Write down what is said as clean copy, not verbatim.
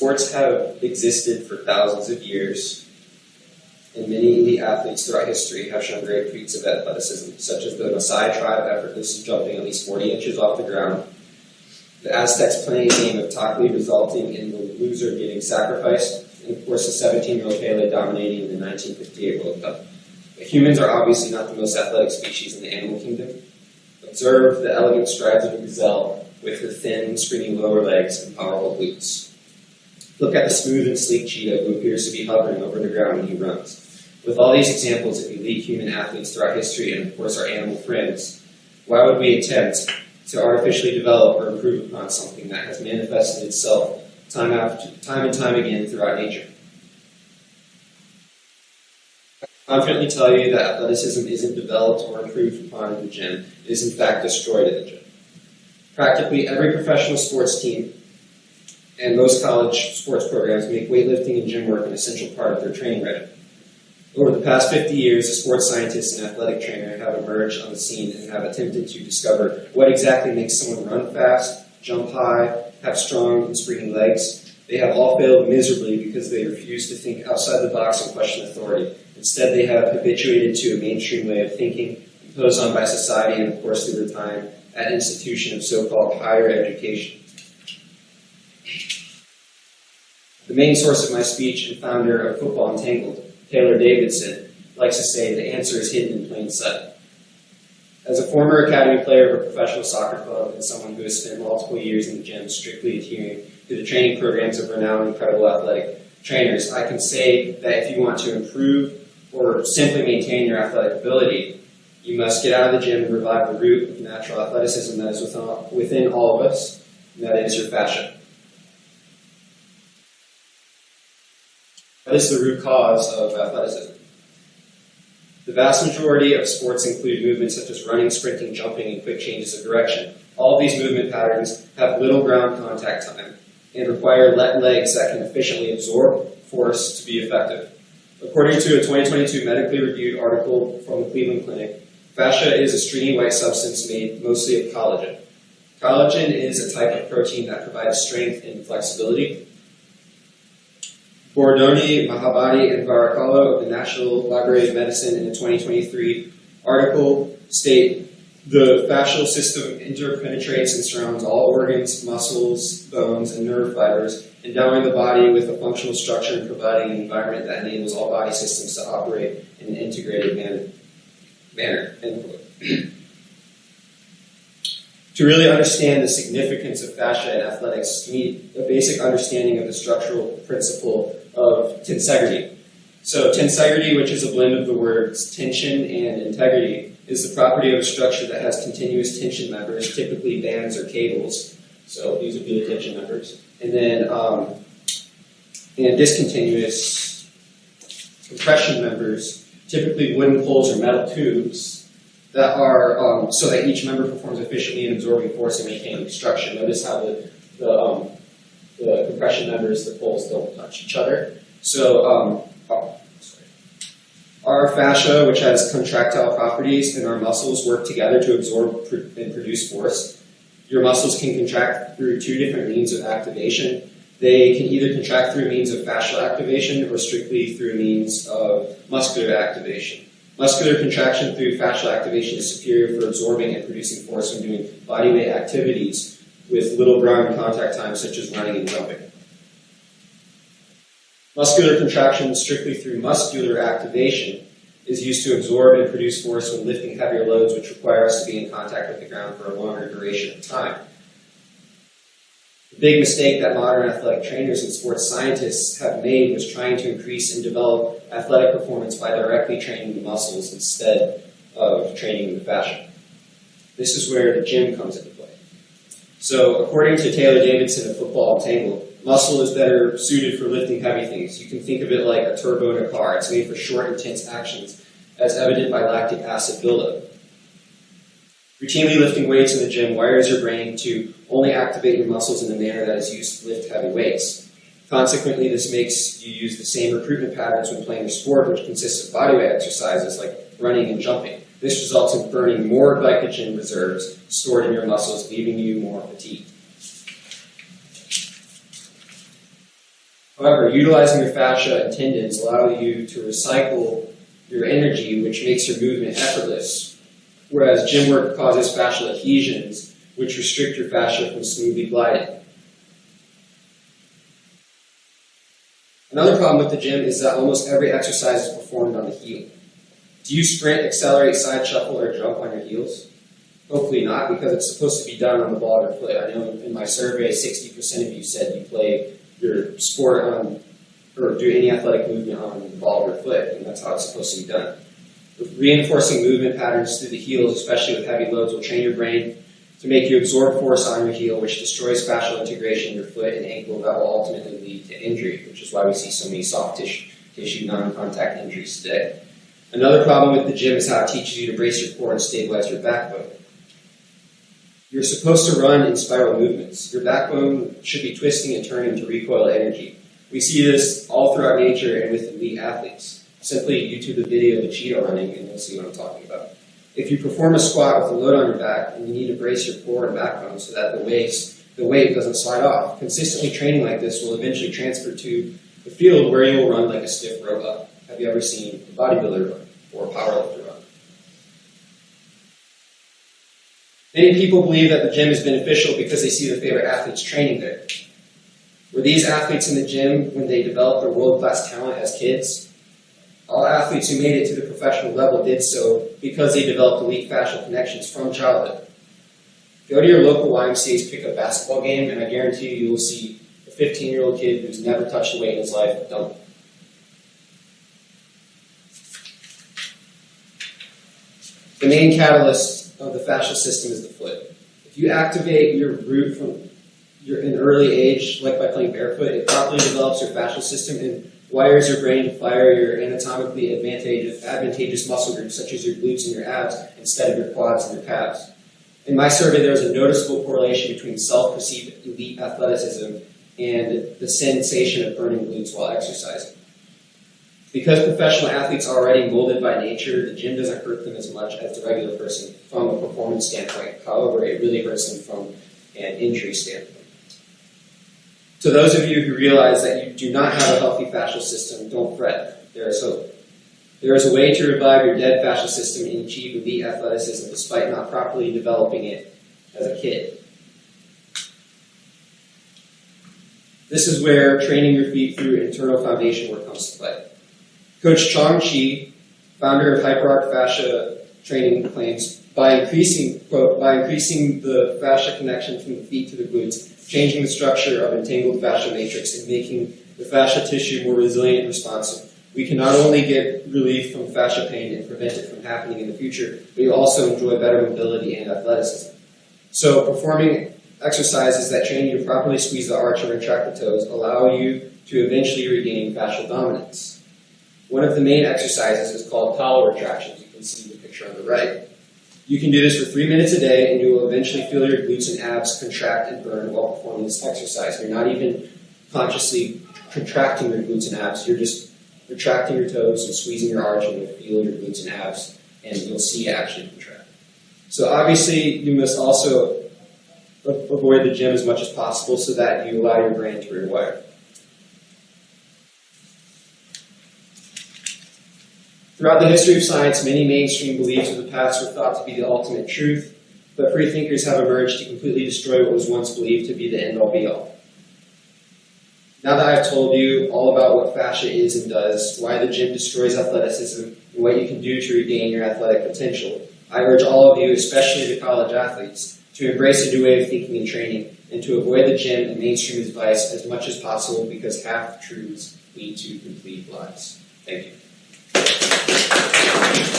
Sports have existed for thousands of years, and many elite athletes throughout history have shown great feats of athleticism, such as the Maasai tribe effortlessly jumping at least 40 inches off the ground, the Aztecs playing a game of Takli resulting in the loser getting sacrificed, and of course the 17-year-old Pele dominating the 1958 World Cup. But humans are obviously not the most athletic species in the animal kingdom. Observe the elegant strides of a gazelle with her thin, springy lower legs and powerful glutes. Look at the smooth and sleek cheetah who appears to be hovering over the ground when he runs. With all these examples of elite human athletes throughout history and of course our animal friends, why would we attempt to artificially develop or improve upon something that has manifested itself time and time again throughout nature? I confidently tell you that athleticism isn't developed or improved upon in the gym. It is in fact destroyed in the gym. Practically every professional sports team and most college sports programs make weightlifting and gym work an essential part of their training regimen. Over the past 50 years, a sports scientist and athletic trainer have emerged on the scene and have attempted to discover what exactly makes someone run fast, jump high, have strong and springy legs. They have all failed miserably because they refuse to think outside the box and question authority. Instead, they have habituated to a mainstream way of thinking imposed on by society and, of course, through their time at an institution of so-called higher education. The main source of my speech and founder of Football Entangled, Taylor Davidson, likes to say the answer is hidden in plain sight. As a former academy player of a professional soccer club and someone who has spent multiple years in the gym strictly adhering to the training programs of renowned and incredible athletic trainers, I can say that if you want to improve or simply maintain your athletic ability, you must get out of the gym and revive the root of natural athleticism that is within all of us, and that is your fascia. What is the root cause of athleticism? The vast majority of sports include movements such as running, sprinting, jumping, and quick changes of direction. All of these movement patterns have little ground contact time and require legs that can efficiently absorb force to be effective. According to a 2022 medically reviewed article from the Cleveland Clinic, fascia is a stringy white substance made mostly of collagen. Collagen is a type of protein that provides strength and flexibility. Bordoni, Mahabadi, and Varacallo of the National Library of Medicine in a 2023 article state the fascial system interpenetrates and surrounds all organs, muscles, bones, and nerve fibers, endowing the body with a functional structure and providing an environment that enables all body systems to operate in an integrated manner. To really understand the significance of fascia in athletics, you need a basic understanding of the structural principle of tensegrity. So tensegrity, which is a blend of the words tension and integrity, is the property of a structure that has continuous tension members, typically bands or cables. So these would be the tension members. And then discontinuous compression members, typically wooden poles or metal tubes, that are so that each member performs efficiently in absorbing force and maintaining structure. Notice how the compression members, the poles, don't touch each other. So our fascia, which has contractile properties, and our muscles work together to absorb and produce force. Your muscles can contract through two different means of activation. They can either contract through means of fascial activation or strictly through means of muscular activation. Muscular contraction through fascial activation is superior for absorbing and producing force when doing bodyweight activities with little ground contact time, such as running and jumping. Muscular contraction strictly through muscular activation is used to absorb and produce force when lifting heavier loads, which require us to be in contact with the ground for a longer duration of time. The big mistake that modern athletic trainers and sports scientists have made was trying to increase and develop athletic performance by directly training the muscles instead of training the fascia. This is where the gym comes into play. So according to Taylor Davidson of Football Entangled, muscle is better suited for lifting heavy things. You can think of it like a turbo in a car. It's made for short, intense actions, as evident by lactic acid buildup. Routinely lifting weights in the gym wires your brain to only activate your muscles in a manner that is used to lift heavy weights. Consequently, this makes you use the same recruitment patterns when playing your sport, which consists of bodyweight exercises like running and jumping. This results in burning more glycogen reserves stored in your muscles, leaving you more fatigued. However, utilizing your fascia and tendons allow you to recycle your energy, which makes your movement effortless, whereas gym work causes fascial adhesions, which restrict your fascia from smoothly gliding. Another problem with the gym is that almost every exercise is performed on the heel. Do you sprint, accelerate, side shuffle, or jump on your heels? Hopefully not, because it's supposed to be done on the ball of your foot. I know in my survey, 60% of you said you play your sport on, or do any athletic movement on the ball of your foot, and that's how it's supposed to be done. Reinforcing movement patterns through the heels, especially with heavy loads, will train your brain to make you absorb force on your heel, which destroys fascial integration in your foot and ankle that will ultimately lead to injury, which is why we see so many soft tissue non-contact injuries today. Another problem with the gym is how it teaches you to brace your core and stabilize your backbone. You're supposed to run in spiral movements. Your backbone should be twisting and turning to recoil energy. We see this all throughout nature and with elite athletes. Simply YouTube the video of a cheetah running and you'll see what I'm talking about. If you perform a squat with a load on your back, and you need to brace your core and backbone so that the weight doesn't slide off. Consistently training like this will eventually transfer to the field where you will run like a stiff row up. Have you ever seen a bodybuilder run or a powerlifter run? Many people believe that the gym is beneficial because they see their favorite athletes training there. Were these athletes in the gym when they developed their world-class talent as kids? All athletes who made it to the professional level did so because they developed elite fascial connections from childhood. Go to your local YMCA's pickup basketball game, and I guarantee you will see a 15-year-old kid who's never touched a weight in his life dunk. The main catalyst of the fascial system is the foot. If you activate your root from an early age, like by playing barefoot, it properly develops your fascial system and wires your brain to fire your anatomically advantageous muscle groups, such as your glutes and your abs, instead of your quads and your calves. In my survey, there was a noticeable correlation between self-perceived elite athleticism and the sensation of burning glutes while exercising. Because professional athletes are already molded by nature, the gym doesn't hurt them as much as the regular person from a performance standpoint. However, it really hurts them from an injury standpoint. To those of you who realize that you do not have a healthy fascial system, don't fret. There is hope. There is a way to revive your dead fascial system and achieve elite athleticism despite not properly developing it as a kid. This is where training your feet through internal foundation work comes to play. Coach Chong Chi, founder of Hyperarch fascia training, claims by increasing the fascia connection from the feet to the glutes, changing the structure of entangled fascia matrix and making the fascia tissue more resilient and responsive, we can not only get relief from fascia pain and prevent it from happening in the future, but you also enjoy better mobility and athleticism. So performing exercises that train you to properly squeeze the arch and retract the toes allow you to eventually regain fascial dominance. One of the main exercises is called collar retractions. You can see the picture on the right. You can do this for 3 minutes a day, and you will eventually feel your glutes and abs contract and burn while performing this exercise. You're not even consciously contracting your glutes and abs. You're just retracting your toes and squeezing your arch, and you'll feel your glutes and abs, and you'll see it actually contract. So obviously, you must also avoid the gym as much as possible so that you allow your brain to rewire. Throughout the history of science, many mainstream beliefs of the past were thought to be the ultimate truth, but free thinkers have emerged to completely destroy what was once believed to be the end-all be-all. Now that I've told you all about what fascia is and does, why the gym destroys athleticism, and what you can do to regain your athletic potential, I urge all of you, especially the college athletes, to embrace a new way of thinking and training, and to avoid the gym and mainstream advice as much as possible because half-truths lead to complete lies. Thank you.